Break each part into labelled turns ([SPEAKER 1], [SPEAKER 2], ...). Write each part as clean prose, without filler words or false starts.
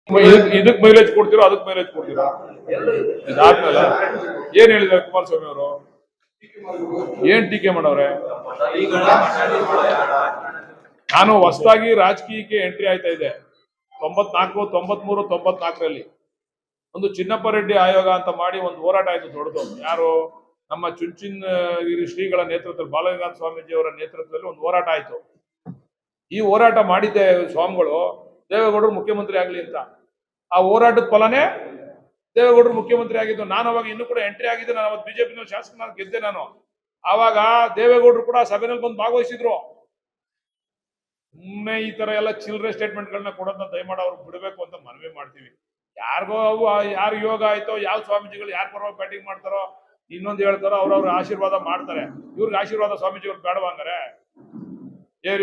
[SPEAKER 1] ಇದಕ್ ಮೈಲೇಜ್ ಕೊಡ್ತೀರೋ ಅದಕ್ಕೆ ಮೈಲೇಜ್ ಕೊಡ್ತೀರಾ? ಇದಾದ್ಮೇಲೆ ಏನ್ ಹೇಳಿದ್ದಾರೆ ಕುಮಾರಸ್ವಾಮಿ ಅವರು? ಏನ್ ಟೀಕೆ ಮಾಡವ್ರೆ? ನಾನು ಹೊಸದಾಗಿ ರಾಜಕೀಯಕ್ಕೆ ಎಂಟ್ರಿ ಆಯ್ತಾ ಇದೆ 94, 93, 94ರಲ್ಲಿ ಒಂದು ಚಿನ್ನಪ್ಪ ರೆಡ್ಡಿ ಆಯೋಗ ಅಂತ ಮಾಡಿ ಒಂದು ಹೋರಾಟ ಆಯ್ತು ದೊಡ್ಡದು. ಯಾರು? ನಮ್ಮ ಚುಂಚಿನ ಶ್ರೀಗಳ ನೇತೃತ್ವದಲ್ಲಿ, ಬಾಲಗಂಗಾಧರ ಸ್ವಾಮೀಜಿ ಅವರ ನೇತೃತ್ವದಲ್ಲಿ ಒಂದು ಹೋರಾಟ ಆಯ್ತು. ಈ ಹೋರಾಟ ಮಾಡಿದ್ದೆ ಸ್ವಾಮಿಗಳು ದೇವೇಗೌಡರು ಮುಖ್ಯಮಂತ್ರಿ ಆಗ್ಲಿ ಅಂತ. ಆ ಹೋರಾಟದ ಫಲನೇ ದೇವೇಗೌಡರು ಮುಖ್ಯಮಂತ್ರಿ ಆಗಿದ್ದು. ನಾನು ಅವಾಗ ಇನ್ನೂ ಕೂಡ ಎಂಟ್ರಿ ಆಗಿದ್ದೆ. ನಾನು ಅವತ್ತು ಬಿಜೆಪಿ ಶಾಸಕನಾಗಿ ಗೆದ್ದೆ. ನಾನು ಆವಾಗ ದೇವೇಗೌಡರು ಕೂಡ ಸಭೆಯಲ್ಲಿ ಬಂದು ಭಾಗವಹಿಸಿದ್ರು. ಸುಮ್ಮನೆ ಈ ತರ ಎಲ್ಲ ಚಿಲ್ಲರೆ ಸ್ಟೇಟ್ಮೆಂಟ್ ಗಳನ್ನ ಕೊಡೋದನ್ನ ದಯಮಾಡಿ ಅವ್ರು ಬಿಡಬೇಕು ಅಂತ ಮನವಿ ಮಾಡ್ತೀವಿ. ಯಾರಿಗೋ ಅವು ಯಾರು ಯೋಗ ಆಯ್ತೋ, ಯಾವ ಸ್ವಾಮೀಜಿಗಳು ಯಾರ ಪರವಾಗಿ ಬ್ಯಾಟಿಂಗ್ ಮಾಡ್ತಾರೋ, ಇನ್ನೊಂದು ಹೇಳ್ತಾರೋ, ಅವ್ರವ್ರ ಆಶೀರ್ವಾದ ಮಾಡ್ತಾರೆ. ಇವ್ರಿಗೆ ಆಶೀರ್ವಾದ ಸ್ವಾಮೀಜಿಗಳು ಬೇಡವಂಗಾರೆ?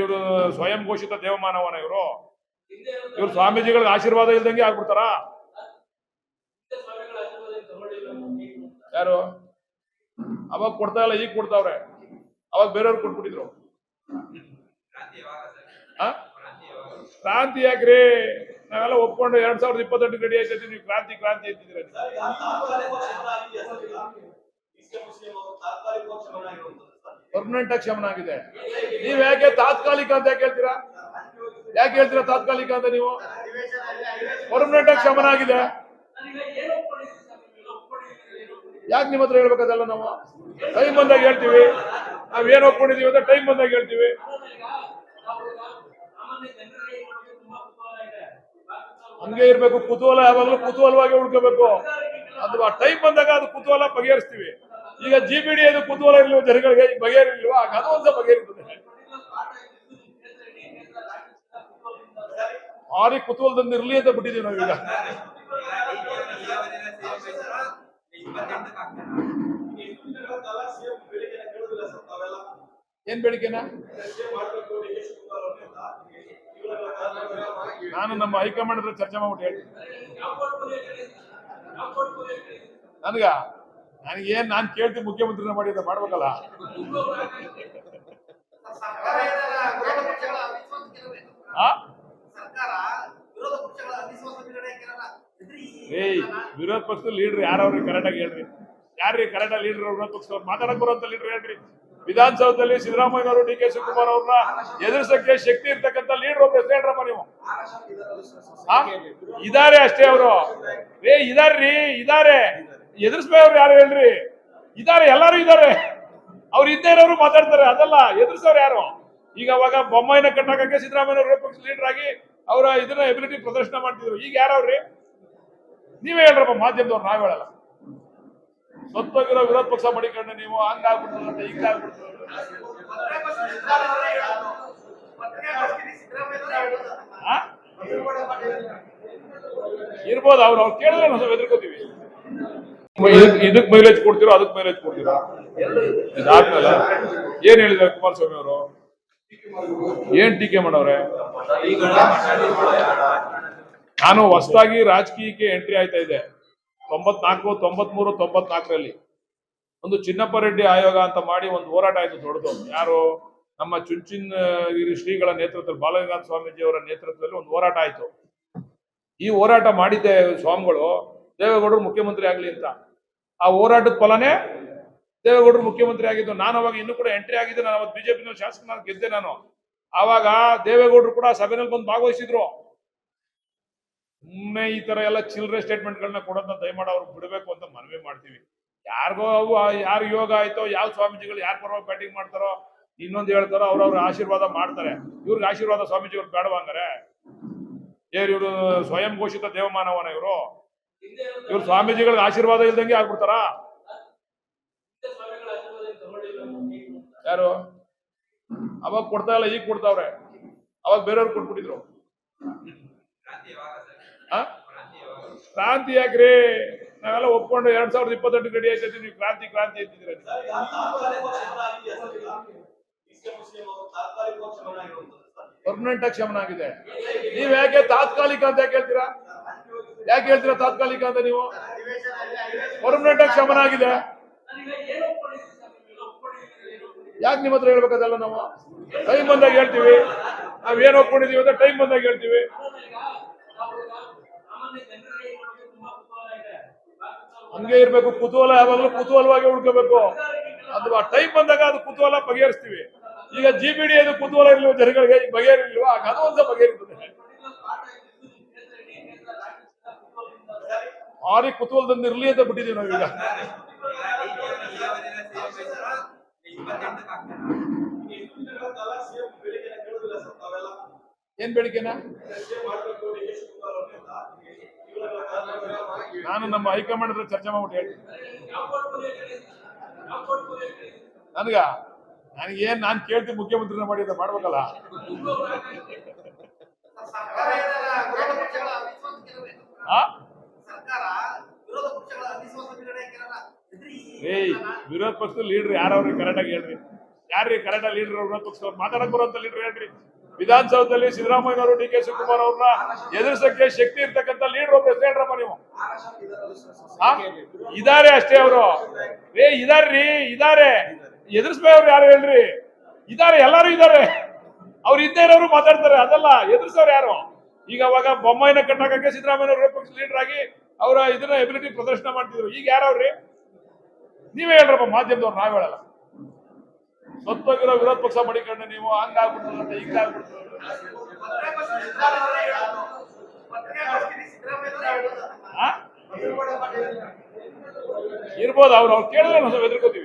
[SPEAKER 1] ಇವರು ಸ್ವಯಂ ಘೋಷಿತ ದೇವಮಾನವನ ಇವರು? ಇವ್ರು ಸ್ವಾಮೀಜಿಗಳಿಗೆ ಆಶೀರ್ವಾದ ಇಲ್ದಂಗೆ ಆಗ್ಬಿಡ್ತಾರ? ಯಾರು ಅವಾಗ ಕೊಡ್ತಾ ಇಲ್ಲ, ಈಗ ಕೊಡ್ತಾವ್ರೆ. ಅವಾಗ ಬೇರೆಯವ್ರು ಕೊಟ್ಬಿಟ್ಟಿದ್ರು. ಕ್ರಾಂತಿ ಯಾಕ್ರಿ? ನಾವೆಲ್ಲ ಒಪ್ಕೊಂಡು 2028 ರೆಡಿ ಆಯ್ತೈತಿ. ನೀವು ಕ್ರಾಂತಿ ಕ್ರಾಂತಿ ಅಂತಿದ್ದೀರ. ಪರ್ಮನೆಂಟ್ ಆಗಿ ಶಮನ ಆಗಿದೆ. ನೀವ್ ಯಾಕೆ ತಾತ್ಕಾಲಿಕ ಅಂತ ಯಾಕೆ ಹೇಳ್ತೀರಾ? ಯಾಕೆ ಹೇಳ್ತೀರಾ ತಾತ್ಕಾಲಿಕ ಅಂತ? ನೀವು ಪರ್ಮನೆಂಟ್ ಆಗಿ ಶಮನ ಆಗಿದೆ. ಯಾಕೆ ನಿಮ್ಮ ಹತ್ರ ಹೇಳ್ಬೇಕದಲ್ಲ? ನಾವು ಟೈಮ್ ಬಂದಾಗ ಹೇಳ್ತೀವಿ. ನಾವೇನ್ ಒಪ್ಕೊಂಡಿದೀವಿ ಅಂತ ಟೈಮ್ ಬಂದಾಗ ಹೇಳ್ತೀವಿ. ಹಂಗೆ ಇರ್ಬೇಕು. ಕುತೂಹಲ ಯಾವಾಗಲೂ ಕುತೂಹಲವಾಗಿ ಉಳ್ಕೋಬೇಕು. ಅದು ಟೈಮ್ ಬಂದಾಗ ಅದು ಕುತೂಹಲ ಬಗೆಹರಿಸ್ತೀವಿ. ಈಗ GBD ಅದು ಕುತೂಹಲ ಇರ್ಲಿಲ್ಲ ಜನಗಳಿಗೆ, ಈಗ ಬಗೆಹರಿಲ್ವಾ? ಅದು ಒಂದ್ಸ ಬಗೆಹರಿತದೆ. ಭಾರಿ ಕುತೂಹಲದಿಂದ ಇರ್ಲಿ ಅಂತ ಬಿಟ್ಟಿದೀವಿ ನಾವೀಗ. ಏನ್ ಬೇಡಿಕೆನಾ? ನಾನು ನಮ್ಮ ಹೈಕಮಾಂಡ್ ಹತ್ರ ಚರ್ಚೆ ಮಾಡ್ಬಿಟ್ಟು ಹೇಳ್ತೀನಿ. ನನಗೇನ್ ನಾನು ಕೇಳ್ತೀನಿ, ಮುಖ್ಯಮಂತ್ರಿನ ಮಾಡಿ ಅಂತ ಮಾಡ್ಬೇಕಲ್ಲ. ವಿರೋಧ ಪಕ್ಷದ ಲೀಡರ್ ಯಾರವ್ರಿ? ಕರೆಕ್ಟಾಗಿ ಹೇಳ್ರಿ. ಯಾರ್ರಿ ಕರೆಕ್ಟಾಗಿ ಲೀಡರ್? ವಿರೋಧ ಪಕ್ಷದವ್ರು ಮಾತಾಡಕ್ ಬರೋಂತ ಲೀಡರ್ ಹೇಳ್ರಿ. ವಿಧಾನಸೌಧದಲ್ಲಿ ಸಿದ್ದರಾಮಯ್ಯನವರು, DK ಶಿವಕುಮಾರ್ ಅವ್ರನ್ನ ಎದುರಿಸಕ್ಕೆ ಶಕ್ತಿ ಇರ್ತಕ್ಕಂಥ ಲೀಡರ್ ಒಬ್ಬ ಹೆಸರು ಹೇಳ್ರಪ್ಪ ನೀವು. ಇದಾರೆ ಅಷ್ಟೇ ಅವರು. ಇದಾರೆ ಎದುರಿಸ್ಬೇಕವ್ರು ಯಾರು ಹೇಳ್ರಿ? ಇದಾರೆ, ಎಲ್ಲಾರು ಇದಾರೆ. ಅವ್ರು ಇದ್ದೇ ಇರೋರು ಮಾತಾಡ್ತಾರೆ. ಅದಲ್ಲ, ಎದುರಿಸೋರು ಯಾರು? ಈಗ ಅವಾಗ ಬೊಮ್ಮಾಯಿನ ಕಟ್ಟಾಕಕ್ಕೆ ಸಿದ್ದರಾಮಯ್ಯನವರು ವಿರೋಧ ಪಕ್ಷದ ಲೀಡರ್ ಆಗಿ ಅವರ ಇದನ್ನ ಎಬಿಲಿಟಿ ಪ್ರದರ್ಶನ ಮಾಡ್ತಿದ್ರು. ಈಗ ಯಾರವ್ರಿ? ನೀವೇ ಹೇಳ್ರಪ್ಪ, ಮಾಧ್ಯಮದವ್ರು. ನಾವ್ ಹೇಳಲ್ಲ. ಸತ್ತೋಗಿರೋ ವಿರೋಧ ಪಕ್ಷ ಮಡಿಕೊಂಡು ನೀವು ಹಂಗಾಗ್ಬಿಡ್ತದಂತ ಹಿಂಗಾಗ್ಬಿಡ್ತದೆ. ಇರ್ಬೋದು. ಅವ್ರು ಕೇಳಿದ್ರೆ ನಾವು ಎದುರ್ಕೋತೀವಿ. ಇದಕ್ ಮೈಲೇಜ್ ಕೊಡ್ತೀರೋ ಅದಕ್ಕೆ ಮೈಲೇಜ್ ಕೊಡ್ತೀರಾ? ಇದಾದ್ಮೇಲೆ ಏನ್ ಹೇಳಿದ್ದಾರೆ ಕುಮಾರಸ್ವಾಮಿ ಅವರು? ಏನ್ ಟೀಕೆ ಮಾಡವ್ರೆ? ನಾನು ಹೊಸದಾಗಿ ರಾಜಕೀಯಕ್ಕೆ ಎಂಟ್ರಿ ಆಯ್ತಾ ಇದೆ 94, 93, 94ರಲ್ಲಿ ಒಂದು ಚಿನ್ನಪ್ಪ ರೆಡ್ಡಿ ಆಯೋಗ ಅಂತ ಮಾಡಿ ಒಂದು ಹೋರಾಟ ಆಯ್ತು ದೊಡ್ಡದು. ಯಾರು? ನಮ್ಮ ಚುಂಚಿನ ಶ್ರೀಗಳ ನೇತೃತ್ವದಲ್ಲಿ, ಬಾಲಗಂಗಾಧರ ಸ್ವಾಮೀಜಿ ಅವರ ನೇತೃತ್ವದಲ್ಲಿ ಒಂದು ಹೋರಾಟ ಆಯ್ತು. ಈ ಹೋರಾಟ ಮಾಡಿದ್ದೆ ಸ್ವಾಮಿಗಳು ದೇವೇಗೌಡರು ಮುಖ್ಯಮಂತ್ರಿ ಆಗ್ಲಿ ಅಂತ. ಆ ಹೋರಾಟದ ಫಲನೇ ದೇವೇಗೌಡರು ಮುಖ್ಯಮಂತ್ರಿ ಆಗಿದ್ದು. ನಾನು ಅವಾಗ ಇನ್ನೂ ಕೂಡ ಎಂಟ್ರಿ ಆಗಿದ್ದೆ. ನಾನು ಅವತ್ತು ಬಿಜೆಪಿ ಶಾಸಕನಾಗಿ ಗೆದ್ದೆ. ನಾನು ಆವಾಗ ದೇವೇಗೌಡರು ಕೂಡ ಸಭೆಯಲ್ಲಿ ಬಂದು ಭಾಗವಹಿಸಿದ್ರು. ಸುಮ್ಮನೆ ಈ ತರ ಎಲ್ಲ ಚಿಲ್ಲರೆ ಸ್ಟೇಟ್ಮೆಂಟ್ ಗಳನ್ನ ಕೊಡೋದನ್ನ ದಯಮಾಡಿ ಅವ್ರು ಬಿಡಬೇಕು ಅಂತ ಮನವಿ ಮಾಡ್ತೀವಿ. ಯಾರಿಗೋ ಅವು ಯಾರು ಯೋಗ ಆಯ್ತೋ, ಯಾವ ಸ್ವಾಮೀಜಿಗಳು ಯಾರ ಪರವಾಗಿ ಬ್ಯಾಟಿಂಗ್ ಮಾಡ್ತಾರೋ, ಇನ್ನೊಂದು ಹೇಳ್ತಾರೋ, ಅವ್ರವ್ರ ಆಶೀರ್ವಾದ ಮಾಡ್ತಾರೆ. ಇವ್ರಿಗೆ ಆಶೀರ್ವಾದ ಸ್ವಾಮೀಜಿಗಳು ಬೇಡವಂಗಾರೆ? ಇವರು ಸ್ವಯಂ ಘೋಷಿತ ದೇವಮಾನವನ ಇವರು? ಇವ್ರು ಸ್ವಾಮೀಜಿಗಳಿಗೆ ಆಶೀರ್ವಾದ ಇಲ್ದಂಗೆ ಆಗ್ಬಿಡ್ತಾರ? ಯಾರು ಅವಾಗ ಕೊಡ್ತಾ ಇಲ್ಲ, ಈಗ ಕೊಡ್ತಾವ್ರೆ. ಅವಾಗ ಬೇರೆಯವ್ರು ಕೊಟ್ಬಿಟ್ಟಿದ್ರು. ಕ್ರಾಂತಿ ಯಾಕ್ರಿ? ನಾವೆಲ್ಲ ಒಪ್ಕೊಂಡು 2028 ರೆಡಿ ಆಯ್ತೈತಿ. ನೀವು ಕ್ರಾಂತಿ ಕ್ರಾಂತಿ ಅಂತಿದ್ದೀರ. ಪರ್ಮನೆಂಟ್ ಆಗಿ ಶಮನ ಆಗಿದೆ. ನೀವ್ ಯಾಕೆ ತಾತ್ಕಾಲಿಕ ಅಂತ ಯಾಕೆ ಹೇಳ್ತೀರಾ? ಯಾಕೆ ಹೇಳ್ತೀರಾ ತಾತ್ಕಾಲಿಕ ಅಂತ? ನೀವು ಪರ್ಮನೆಂಟ್ ಆಗಿ ಶಮನ ಆಗಿದೆ. ಯಾಕೆ ನಿಮ್ಮ ಹತ್ರ ಹೇಳ್ಬೇಕದಲ್ಲ? ನಾವು ಟೈಮ್ ಬಂದಾಗ ಹೇಳ್ತೀವಿ. ನಾವೇನ್ ಒಪ್ಕೊಂಡಿದೀವಿ ಅಂತ ಟೈಮ್ ಬಂದಾಗ ಹೇಳ್ತೀವಿ. ಹಂಗೆ ಇರ್ಬೇಕು, ಕುತೂಹಲ ಯಾವಾಗಲೂ ಕುತೂಹಲವಾಗಿ ಉಳ್ಕೋಬೇಕು. ಅದು ಆ ಟೈಮ್ ಬಂದಾಗ ಅದು ಕುತೂಹಲ ಬಗೆಹರಿಸ್ತೀವಿ. ಈಗ ಜಿಬಿಡಿ ಅದು ಕುತೂಹಲ ಇರ್ಲಿಲ್ಲ ಜನಗಳಿಗೆ, ಈಗ ಬಗೆಹರಿಲ್ವಾ? ಅದು ಒಂದ್ಸ ಬಗೆಹರಿತದೆ. ಭಾರಿ ಕುತೂಹಲದಿಂದ ಇರ್ಲಿ ಅಂತ ಬಿಟ್ಟಿದೀವಿ ನಾವೀಗ. ಏನ್ ಬೇಡಿಕೆನ? ನಾನು ನಮ್ಮ ಹೈಕಮಾಂಡ್ ಹತ್ರ ಚರ್ಚೆ ಮಾಡ್ಬಿಟ್ಟು ಹೇಳ್ತೀನಿ. ನನಗೇನ್ ನಾನು ಕೇಳ್ತೀನಿ, ಮುಖ್ಯಮಂತ್ರಿನ ಮಾಡಿ ಅಂತ ಮಾಡ್ಬೇಕಲ್ಲ. ವಿರೋಧ ಪಕ್ಷದ ಲೀಡರ್ ಯಾರವ್ರಿ ಕರೆಕ್ಟಾಗಿ ಹೇಳ್ರಿ? ಯಾರ್ರಿ ಕರೆಕ್ಟಾಗಿ ಲೀಡರ್? ವಿರೋಧ ಪಕ್ಷದವ್ರು ಮಾತಾಡಕ್ ಬರುವಂತ ಲೀಡರ್ ಹೇಳ್ರಿ. ವಿಧಾನಸೌಧದಲ್ಲಿ ಸಿದ್ದರಾಮಯ್ಯನವರು, ಡಿ ಕೆ ಶಿವಕುಮಾರ್ ಅವ್ರನ್ನ ಎದುರಿಸಕ್ಕೆ ಶಕ್ತಿ ಇರ್ತಕ್ಕಂಥ ಲೀಡರ್ ಒಬ್ಬ ಹೆಸರು ಹೇಳ್ರಪ್ಪ ನೀವು. ಇದಾರೆ ಅಷ್ಟೇ ಅವರು. ಇದಾರೆ ಎದುರಿಸ್ಬೇವ್ರು ಯಾರು ಹೇಳ್ರಿ? ಇದಾರೆ, ಎಲ್ಲಾರು ಇದಾರೆ. ಅವ್ರು ಇದ್ದೇ ಇರೋರು ಮಾತಾಡ್ತಾರೆ, ಅದಲ್ಲ ಎದುರಿಸೋರು ಯಾರು? ಈಗ ಅವಾಗ ಬೊಮ್ಮಾಯಿನ ಕಟ್ಟಾಕಕ್ಕೆ ಸಿದ್ದರಾಮಯ್ಯ ವಿರೋಧ ಪಕ್ಷ ಲೀಡರ್ ಆಗಿ ಅವರ ಇದನ್ನ ಎಬಿಲಿಟಿ ಪ್ರದರ್ಶನ ಮಾಡ್ತಿದ್ರು. ಈಗ ಯಾರವ್ರಿ? ನೀವೇ ಹೇಳ್ರಪ್ಪ, ಮಾಧ್ಯಮದವ್ರು, ನಾವ್ ಹೇಳಲ್ಲ. ಸತ್ತೋಗಿರೋ ವಿರೋಧ ಪಕ್ಷ ಮಡಿಕೊಂಡು ನೀವು ಹಂಗಾಗ್ಬಿಡ್ತದೆ, ಹಿಂಗಾಗ್ಬಿಡ್ತದೆ. ಇರ್ಬೋದು, ಅವ್ರು ಕೇಳಿದ್ರೆ ನಾವು ಹೆದರ್ಕೋತೀವಿ.